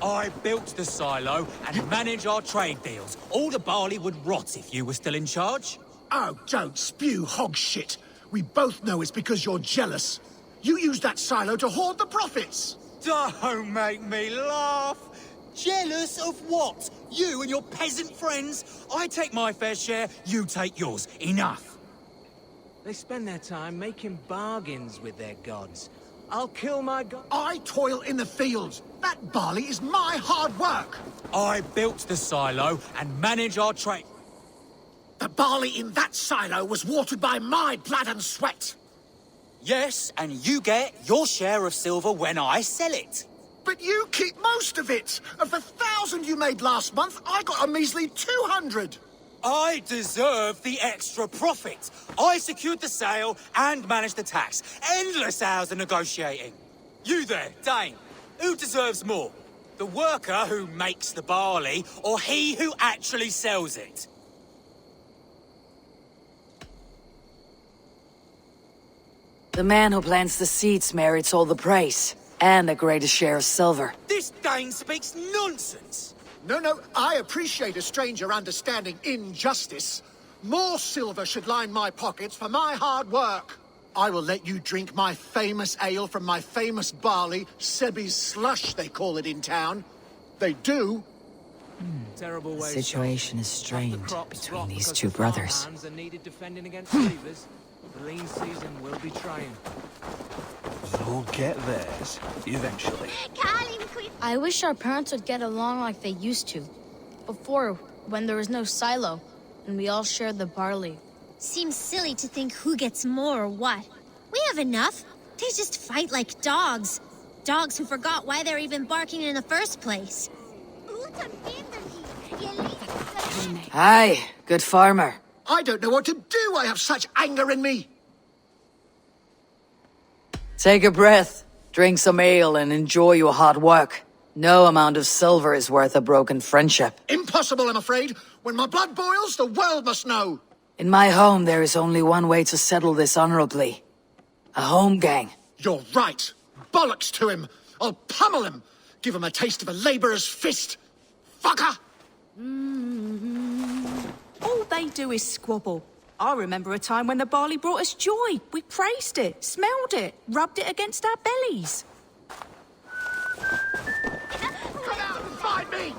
I built the silo and manage our trade deals. All the barley would rot if you were still in charge. Oh, don't spew hog shit. We both know it's because you're jealous. You used that silo to hoard the profits. Don't make me laugh. Jealous of what? You and your peasant friends? I take my fair share, you take yours. Enough. They spend their time making bargains with their gods. I'll kill my god. I toil in the fields. That barley is my hard work. I built the silo and manage our trade. The barley in that silo was watered by my blood and sweat. Yes, and you get your share of silver when I sell it. But you keep most of it. Of the 1,000 you made last month, I got a measly 200. I deserve the extra profit. I secured the sale and managed the tax. Endless hours of negotiating. You there, Dane. Who deserves more? The worker who makes the barley, or he who actually sells it? The man who plants the seeds merits all the praise, and the greatest share of silver. This Dane speaks nonsense. No, I appreciate a stranger understanding injustice. More silver should line my pockets for my hard work. I will let you drink my famous ale from my famous barley, Sebi's slush, they call it in town. They do. Terrible The way. situation is strained between these two brothers. Are needed defending against reavers. The lean season will be trying. They'll get theirs, eventually. I wish our parents would get along like they used to. Before, when there was no silo, and we all shared the barley. Seems silly to think who gets more or what. We have enough. They just fight like dogs. Dogs who forgot why they're even barking in the first place. Aye, good farmer. I don't know what to do. I have such anger in me. Take a breath, drink some ale, and enjoy your hard work. No amount of silver is worth a broken friendship. Impossible, I'm afraid. When my blood boils, the world must know. In my home, there is only one way to settle this honorably. A home gang. You're right. Bollocks to him. I'll pummel him. Give him a taste of a labourer's fist. Fucker! All they do is squabble. I remember a time when the barley brought us joy. We praised it, smelled it, rubbed it against our bellies. Come out and find me!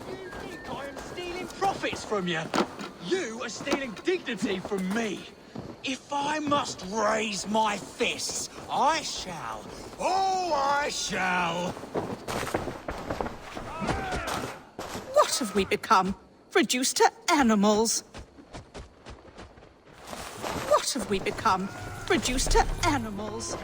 You think I am stealing profits from you? You are stealing dignity from me. If I must raise my fists, I shall. Oh, I shall. What have we become? Reduced to animals. What have we become? Reduced to animals.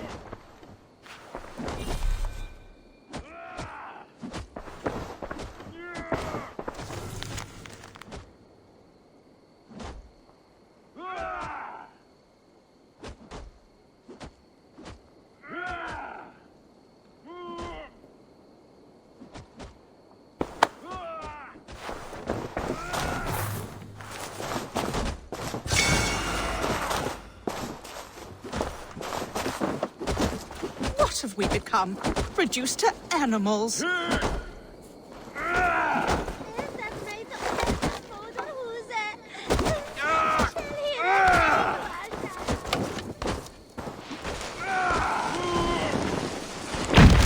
What have we become? Reduced to animals.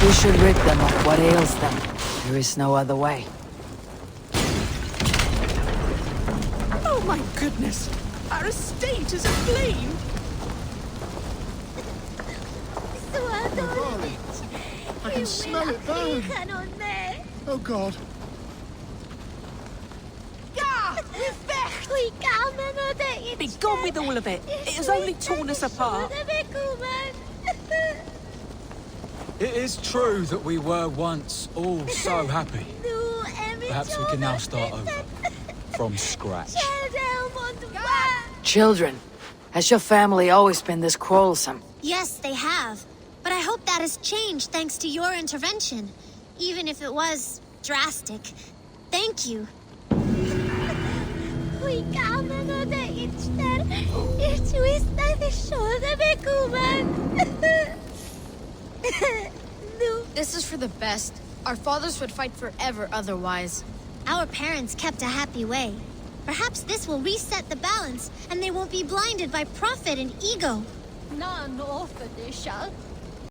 We should rid them of what ails them. There is no other way. Oh my goodness! Our estate is aflame! I can smell it burn. Oh, God. Gah! We're vexed! Be gone with all of it. It has only torn us apart. It is true that we were once all so happy. Perhaps we can now start over. From scratch. Children, has your family always been this quarrelsome? Yes, they have. But I hope that has changed thanks to your intervention. Even if it was drastic. Thank you. This is for the best. Our fathers would fight forever otherwise. Our parents kept a happy way. Perhaps this will reset the balance, and they won't be blinded by profit and ego. None offer they shall.